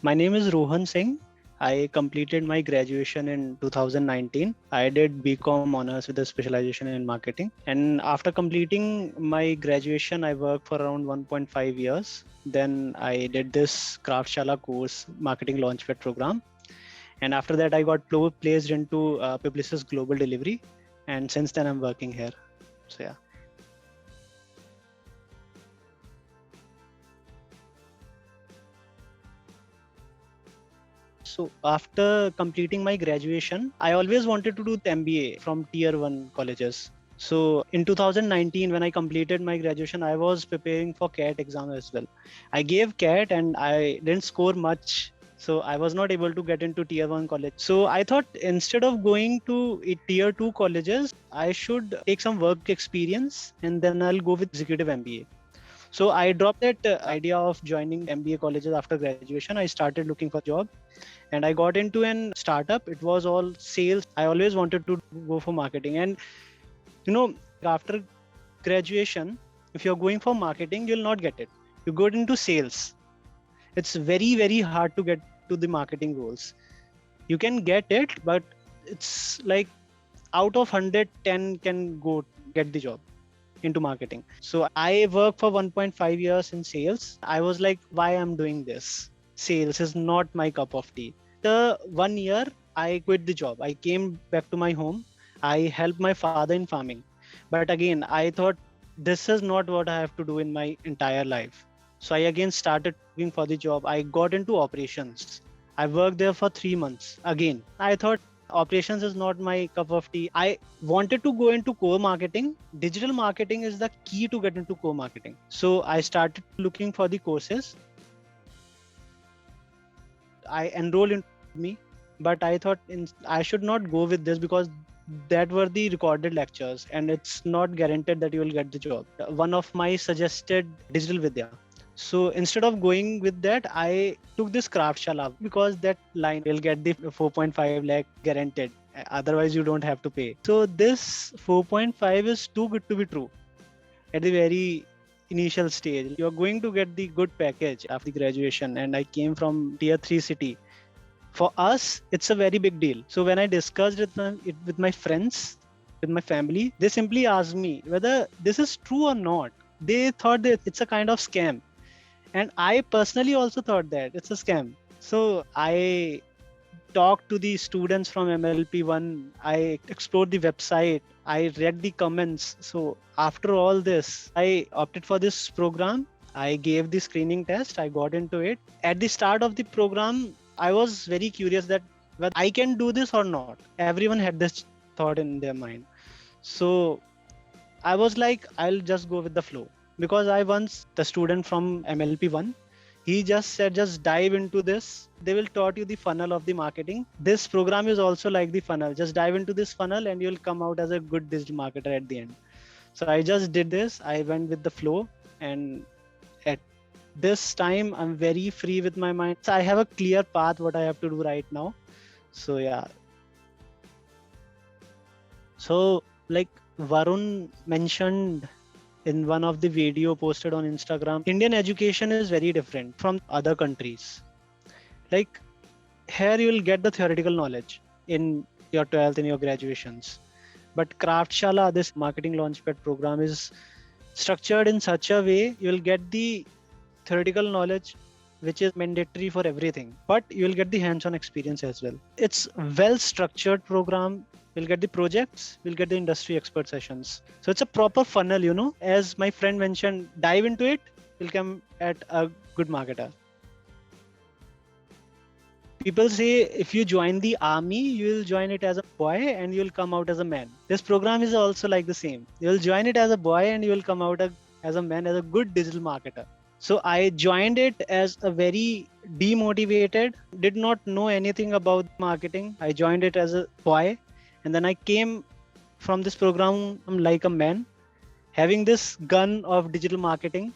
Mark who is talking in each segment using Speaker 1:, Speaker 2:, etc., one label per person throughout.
Speaker 1: My name is Rohan Singh. I completed my graduation in 2019. I did BCom honors with a specialization in marketing. And after completing my graduation, I worked for around 1.5 years. Then I did this Kraftshala course, Marketing Launchpad Program. And after that, I got placed into Publicis Global Delivery. And since then, I'm working here. So yeah. So after completing my graduation, I always wanted to do the MBA from tier 1 colleges. So in 2019, when I completed my graduation, I was preparing for CAT exam as well. I gave CAT and I didn't score much. So I was not able to get into tier 1 college. So I thought instead of going to tier 2 colleges, I should take some work experience and then I'll go with executive MBA. So I dropped that idea of joining MBA colleges after graduation. I started looking for a job and I got into an startup. It was all sales. I always wanted to go for marketing. And after graduation, if you're going for marketing, you'll not get it. You go into sales. It's very, very hard to get to the marketing roles. You can get it, but it's like out of 100, 10 can get the job into marketing. So I worked for 1.5 years in sales. I was like, why I'm doing this? Sales is not my cup of tea. After 1 year, I quit the job. I came back to my home. I helped my father in farming. But again, I thought this is not what I have to do in my entire life. So I again started looking for the job. I got into operations. I worked there for 3 months. Again, I thought operations is not my cup of tea. I wanted to go into core marketing. Digital marketing is the key to get into core marketing. So I started looking for the courses. I enrolled in me, but I thought I should not go with this because that were the recorded lectures and it's not guaranteed that you will get the job. One of my suggested Digital Vidya. So instead of going with that, I took this Kraftshala because that line will get the 4.5 lakh guaranteed. Otherwise, you don't have to pay. So this 4.5 is too good to be true. At the very initial stage, you're going to get the good package after graduation. And I came from tier 3 city. For us, it's a very big deal. So when I discussed it with my friends, with my family, they simply asked me whether this is true or not. They thought that it's a kind of scam. And I personally also thought that it's a scam. So I talked to the students from MLP1. I explored the website. I read the comments. So after all this, I opted for this program. I gave the screening test. I got into it. At the start of the program, I was very curious that whether I can do this or not. Everyone had this thought in their mind. So I was like, I'll just go with the flow. Because the student from MLP1, he just said, just dive into this. They will taught you the funnel of the marketing. This program is also like the funnel. Just dive into this funnel and you'll come out as a good digital marketer at the end. So I just did this. I went with the flow. And at this time, I'm very free with my mind. So I have a clear path what I have to do right now. So yeah. So like Varun mentioned in one of the video posted on Instagram, Indian education is very different from other countries. Like here you will get the theoretical knowledge in your 12th and your graduations. But Kraftshala, this marketing launchpad program is structured in such a way you will get the theoretical knowledge which is mandatory for everything, but you will get the hands-on experience as well. It's well-structured program. We'll get the projects, we'll get the industry expert sessions. So it's a proper funnel, as my friend mentioned, dive into it, you'll come at a good marketer. People say if you join the army, you will join it as a boy and you'll come out as a man. This program is also like the same. You'll join it as a boy and you will come out as a man, as a good digital marketer. So I joined it as a very demotivated, did not know anything about marketing. I joined it as a boy. And then I came from this program like a man, having this gun of digital marketing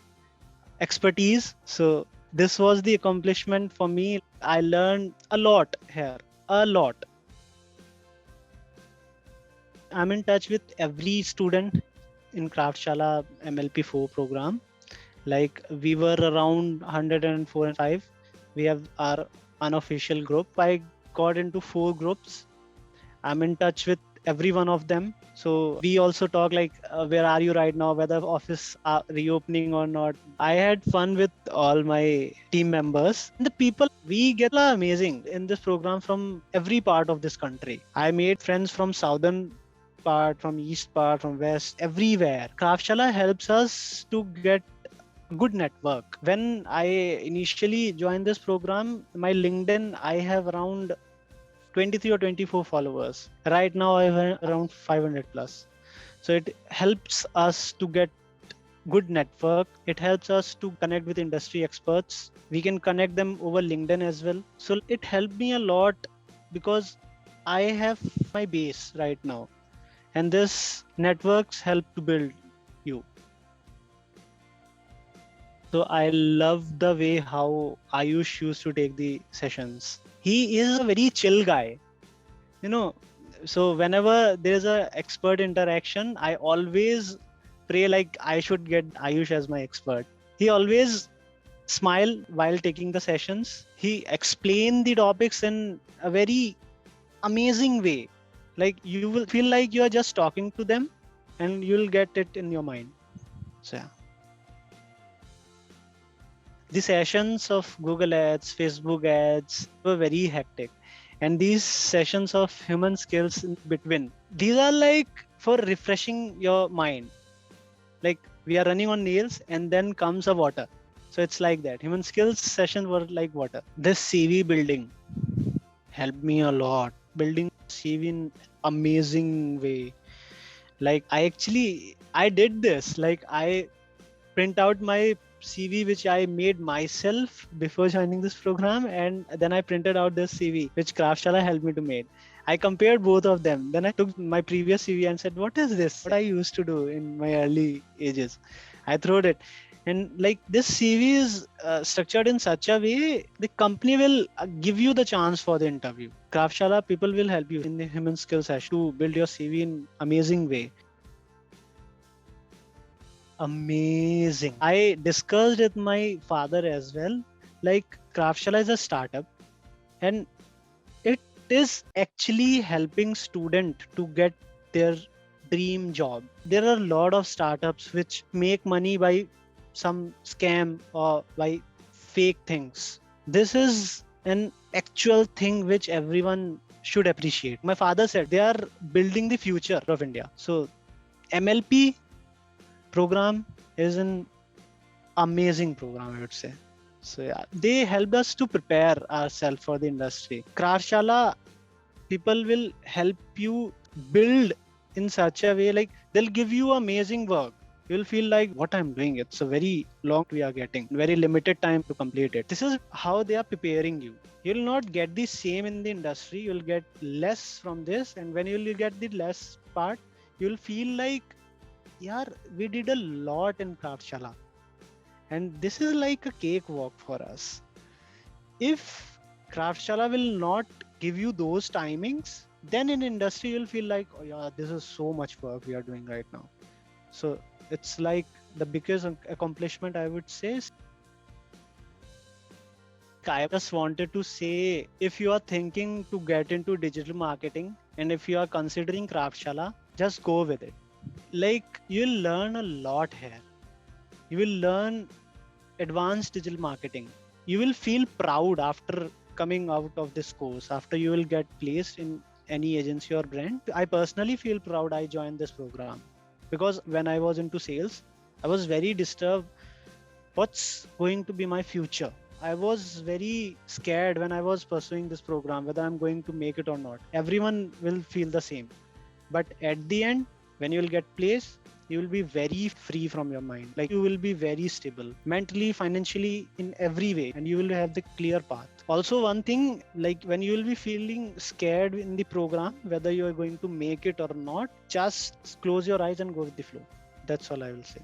Speaker 1: expertise. So this was the accomplishment for me. I learned a lot here, a lot. I'm in touch with every student in Kraftshala MLP4 program. Like we were around 104 and 5. We have our unofficial group. I got into 4 groups. I'm in touch with every one of them. So we also talk like, where are you right now? Whether office are reopening or not. I had fun with all my team members. The people we get are amazing in this program from every part of this country. I made friends from southern part, from east part, from west, everywhere. Kraftshala helps us to get good network. When I initially joined this program, my LinkedIn, I have around 23 or 24 followers. Right now I have around 500 plus. So it helps us to get good network. It helps us to connect with industry experts. We can connect them over LinkedIn as well. So it helped me a lot because I have my base right now. And this networks help to build you. So I love the way how Ayush used to take the sessions. He is a very chill guy. So whenever there's a expert interaction, I always pray like I should get Ayush as my expert. He always smile while taking the sessions. He explain the topics in a very amazing way. Like you will feel like you are just talking to them and you'll get it in your mind. So yeah. The sessions of Google ads, Facebook ads were very hectic. And these sessions of human skills in between, these are like for refreshing your mind. Like we are running on nails and then comes a water. So it's like that. Human skills sessions were like water. This CV building helped me a lot. Building CV in amazing way. Like I did this. Like I print out my CV which I made myself before joining this program, and then I printed out this CV which Kraftshala helped me to make. I compared both of them. Then I took my previous CV and said, what is this? What I used to do in my early ages. I threw it. And like this CV is structured in such a way, the company will give you the chance for the interview. Kraftshala people will help you in the human skills session to build your CV in amazing way. Amazing. I discussed with my father as well. Like Kraftshala is a startup and it is actually helping student to get their dream job. There are a lot of startups which make money by some scam or by fake things. This is an actual thing which everyone should appreciate. My father said they are building the future of India. So MLP program is an amazing program, I would say. So yeah, they helped us to prepare ourselves for the industry. Kraftshala people will help you build in such a way, like they'll give you amazing work. You'll feel like what I'm doing. It's a very long we are getting, very limited time to complete it. This is how they are preparing you. You'll not get the same in the industry. You'll get less from this. And when you'll get the less part, you'll feel like, yeah, we did a lot in Kraftshala. And this is like a cakewalk for us. If Kraftshala will not give you those timings, then in industry you'll feel like, oh yeah, this is so much work we are doing right now. So it's like the biggest accomplishment, I would say. I just wanted to say, if you are thinking to get into digital marketing and if you are considering Kraftshala, just go with it. Like you'll learn a lot here. You will learn advanced digital marketing. You will feel proud after coming out of this course, after you will get placed in any agency or brand. I personally feel proud I joined this program because when I was into sales, I was very disturbed. What's going to be my future? I was very scared when I was pursuing this program, whether I'm going to make it or not. Everyone will feel the same. But at the end, when you will get placed, you will be very free from your mind. Like you will be very stable mentally, financially, in every way, and you will have the clear path. Also, one thing, like when you will be feeling scared in the program, whether you are going to make it or not, just close your eyes and go with the flow. That's all I will say.